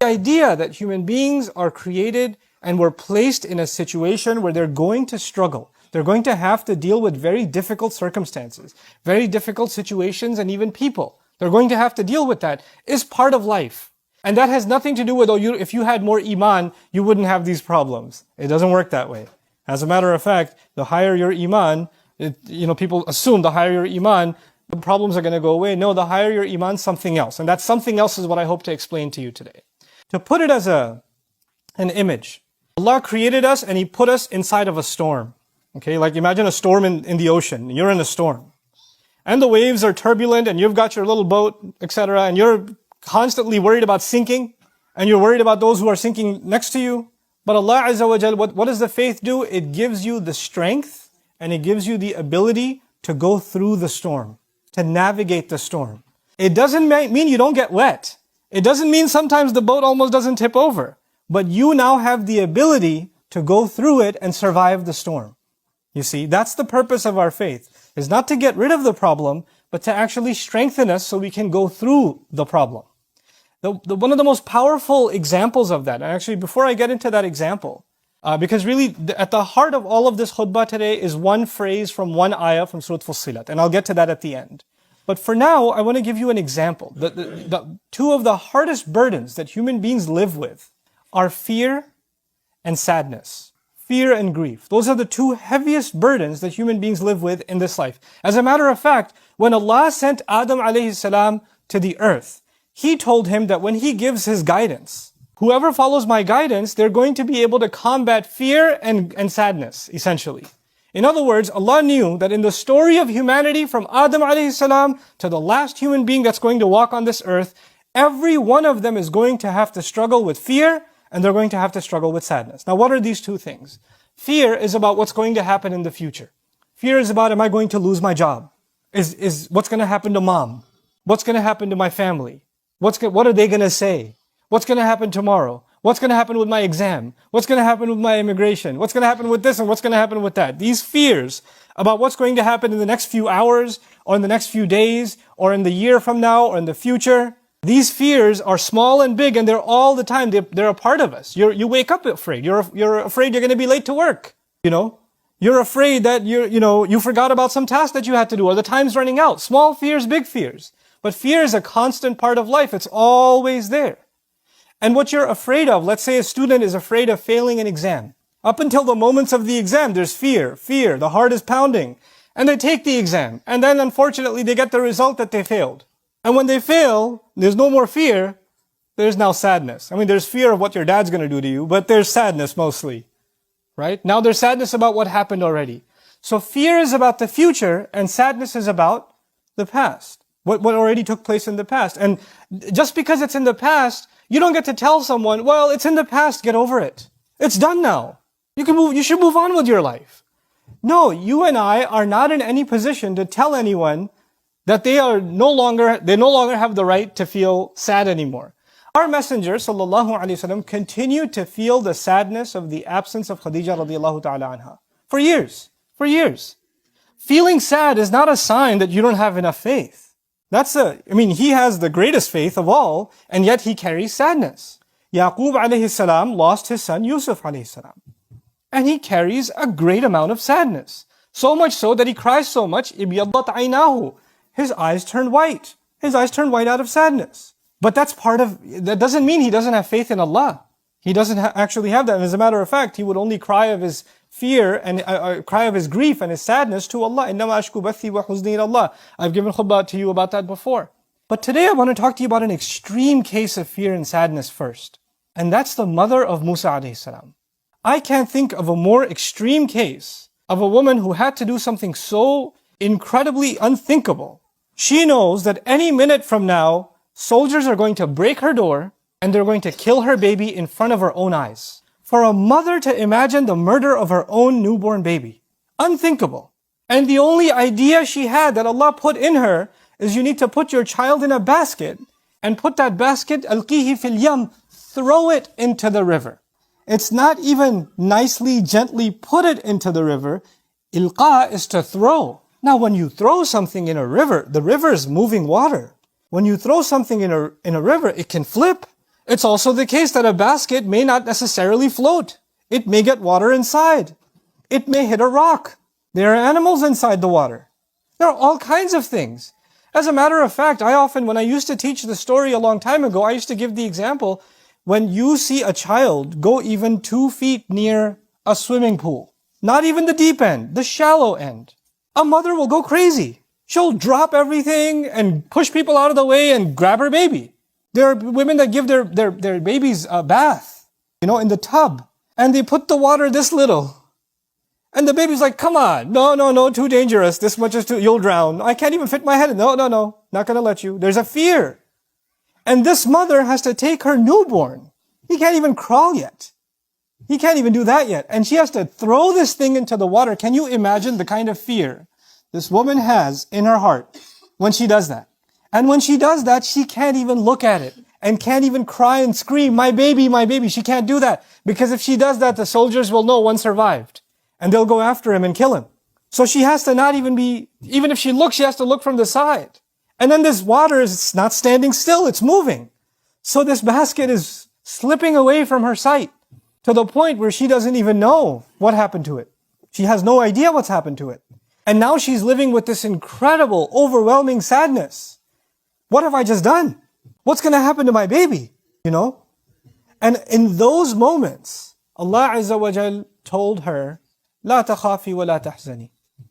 The idea that human beings are created and were placed in a situation where they're going to struggle. They're going to have to deal with very difficult circumstances, very difficult situations, and even people. They're going to have to deal with that, is part of life. And that has nothing to do with, if you had more iman, you wouldn't have these problems. It doesn't work that way. As a matter of fact, the higher your iman, people assume the higher your iman, the problems are going to go away. No, the higher your iman, something else. And that something else is what I hope to explain to you today. To put it as an image, Allah created us and He put us inside of a storm. Okay, like imagine a storm in the ocean. You're in a storm. And the waves are turbulent and you've got your little boat, etc. And you're constantly worried about sinking. And you're worried about those who are sinking next to you. But Allah Azza wa Jal, what does the faith do? It gives you the strength and it gives you the ability to go through the storm, to navigate the storm. It doesn't mean you don't get wet. It doesn't mean sometimes the boat almost doesn't tip over. But you now have the ability to go through it and survive the storm. You see, that's the purpose of our faith, is not to get rid of the problem, but to actually strengthen us so we can go through the problem. One of the most powerful examples of that, and actually before I get into that example, because really at the heart of all of this khutbah today is one phrase from one ayah from Surah Fussilat, and I'll get to that at the end. But for now, I want to give you an example. The two of the hardest burdens that human beings live with are fear and sadness. Fear and grief. Those are the two heaviest burdens that human beings live with in this life. As a matter of fact, when Allah sent Adam alayhi salam to the earth, He told him that when He gives His guidance, whoever follows my guidance, they're going to be able to combat fear and sadness, essentially. In other words, Allah knew that in the story of humanity from Adam alayhi salam to the last human being that's going to walk on this earth, every one of them is going to have to struggle with fear and they're going to have to struggle with sadness. Now, what are these two things? Fear is about what's going to happen in the future. Fear is about, am I going to lose my job? Is what's going to happen to mom? What's going to happen to my family? What are they going to say? What's going to happen tomorrow? What's going to happen with my exam? What's going to happen with my immigration? What's going to happen with this and what's going to happen with that? These fears about what's going to happen in the next few hours or in the next few days or in the year from now or in the future. These fears are small and big and they're all the time. They're a part of us. You wake up afraid. You're afraid you're going to be late to work. You're afraid that you forgot about some task that you had to do or the time's running out. Small fears, big fears. But fear is a constant part of life. It's always there. And what you're afraid of, let's say a student is afraid of failing an exam. Up until the moments of the exam, there's fear, the heart is pounding. And they take the exam. And then unfortunately they get the result that they failed. And when they fail, there's no more fear, there's now sadness. I mean, there's fear of what your dad's going to do to you, but there's sadness mostly, right? Now there's sadness about what happened already. So fear is about the future and sadness is about the past, what already took place in the past. And just because it's in the past, you don't get to tell someone, well, it's in the past, get over it. It's done now. You should move on with your life. No, you and I are not in any position to tell anyone that they no longer have the right to feel sad anymore. Our Messenger sallallahu alaihi wasallam continued to feel the sadness of the absence of Khadija radiallahu ta'ala anha for years. Feeling sad is not a sign that you don't have enough faith. He has the greatest faith of all, and yet he carries sadness. Yaqub alayhi salam lost his son Yusuf alayhi salam. And he carries a great amount of sadness. So much so that he cries so much, ibiyaddat aynahu. His eyes turned white. His eyes turned white out of sadness. But that doesn't mean he doesn't have faith in Allah. He doesn't actually have that. And as a matter of fact, he would only cry of his fear and cry of his grief and his sadness to Allah. إِنَّمَا أَشْكُو بَثِّي وَحُزْنِي إِلَى اللَّهِ. I've given khutbah to you about that before. But today I want to talk to you about an extreme case of fear and sadness first. And that's the mother of Musa alayhi salam. I can't think of a more extreme case of a woman who had to do something so incredibly unthinkable. She knows that any minute from now, soldiers are going to break her door and they're going to kill her baby in front of her own eyes. For a mother to imagine the murder of her own newborn baby. Unthinkable. And the only idea she had that Allah put in her is you need to put your child in a basket and put that basket, alqihi fil yam, throw it into the river. It's not even nicely, gently put it into the river. Ilqa is to throw. Now when you throw something in a river, the river is moving water. When you throw something in a river, it can flip. It's also the case that a basket may not necessarily float. It may get water inside. It may hit a rock. There are animals inside the water. There are all kinds of things. As a matter of fact, when I used to teach the story a long time ago, I used to give the example, when you see a child go even 2 feet near a swimming pool, not even the deep end, the shallow end, a mother will go crazy. She'll drop everything and push people out of the way and grab her baby. There are women that give their babies a bath, in the tub, and they put the water this little. And the baby's like, come on, no, too dangerous. This much is you'll drown. I can't even fit my head in. No, not gonna let you. There's a fear. And this mother has to take her newborn. He can't even crawl yet. He can't even do that yet. And she has to throw this thing into the water. Can you imagine the kind of fear this woman has in her heart when she does that? And when she does that, she can't even look at it and can't even cry and scream, my baby, my baby. She can't do that, because if she does that, the soldiers will know one survived and they'll go after him and kill him. So she has to not even even if she looks, she has to look from the side. And then this water is not standing still, it's moving. So this basket is slipping away from her sight to the point where she doesn't even know what happened to it. She has no idea what's happened to it. And now she's living with this incredible, overwhelming sadness. What have I just done? What's going to happen to my baby? And in those moments, Allah Azza wa Jal told her, لا تخافي ولا تحزني.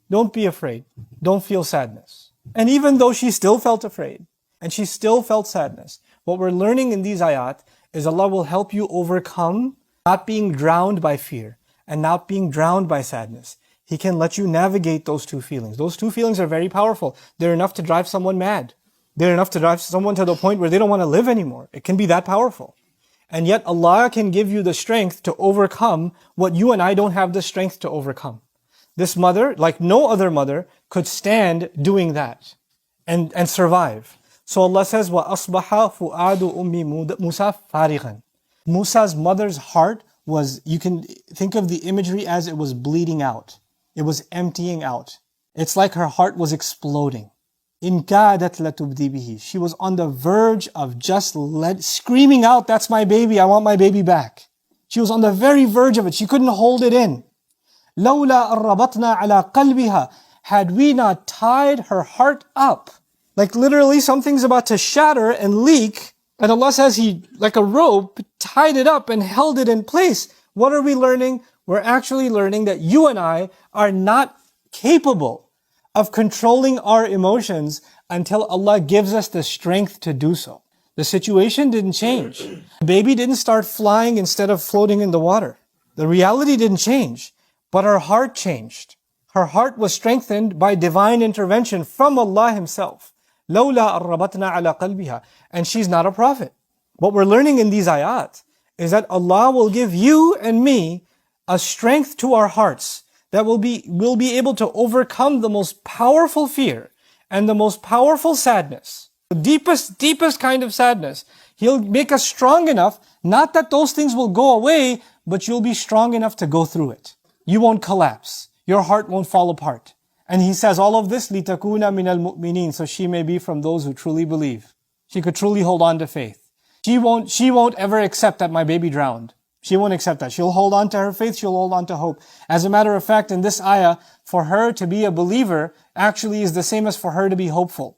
Don't be afraid. Don't feel sadness. And even though she still felt afraid, and she still felt sadness, what we're learning in these ayat is Allah will help you overcome not being drowned by fear and not being drowned by sadness. He can let you navigate those two feelings. Those two feelings are very powerful. They're enough to drive someone mad. They're enough to drive someone to the point where they don't want to live anymore. It can be that powerful. And yet Allah can give you the strength to overcome what you and I don't have the strength to overcome. This mother, like no other mother, could stand doing that and survive. So Allah says, وَأَصْبَحَ فُؤَادُ أُمِّ مُوسَى فَارِغًا. Musa's mother's heart was, you can think of the imagery as it was bleeding out. It was emptying out. It's like her heart was exploding. إِن كَادَتْ لَتُبْدِي بِهِ. She was on the verge of just screaming out, that's my baby, I want my baby back. She was on the very verge of it. She couldn't hold it in. لَوْلَا أَرَّبَطْنَا عَلَى قَلْبِهَا. Had we not tied her heart up, like literally something's about to shatter and leak, and Allah says He, like a rope, tied it up and held it in place. What are we learning? We're actually learning that you and I are not capable of controlling our emotions until Allah gives us the strength to do so. The situation didn't change. The baby didn't start flying instead of floating in the water. The reality didn't change, but her heart changed. Her heart was strengthened by divine intervention from Allah Himself. لَوْلَا أَرَّبَطْنَا عَلَى قَلْبِهَا. And she's not a prophet. What we're learning in these ayat is that Allah will give you and me a strength to our hearts that we'll be able to overcome the most powerful fear and the most powerful sadness. The deepest kind of sadness. He'll make us strong enough, not that those things will go away, but you'll be strong enough to go through it. You won't collapse. Your heart won't fall apart. And He says all of this, لِتَكُونَ مِنَ الْمُؤْمِنِينَ, so she may be from those who truly believe. She could truly hold on to faith. She won't ever accept that my baby drowned. She won't accept that. She'll hold on to her faith, she'll hold on to hope. As a matter of fact, in this ayah, for her to be a believer actually is the same as for her to be hopeful.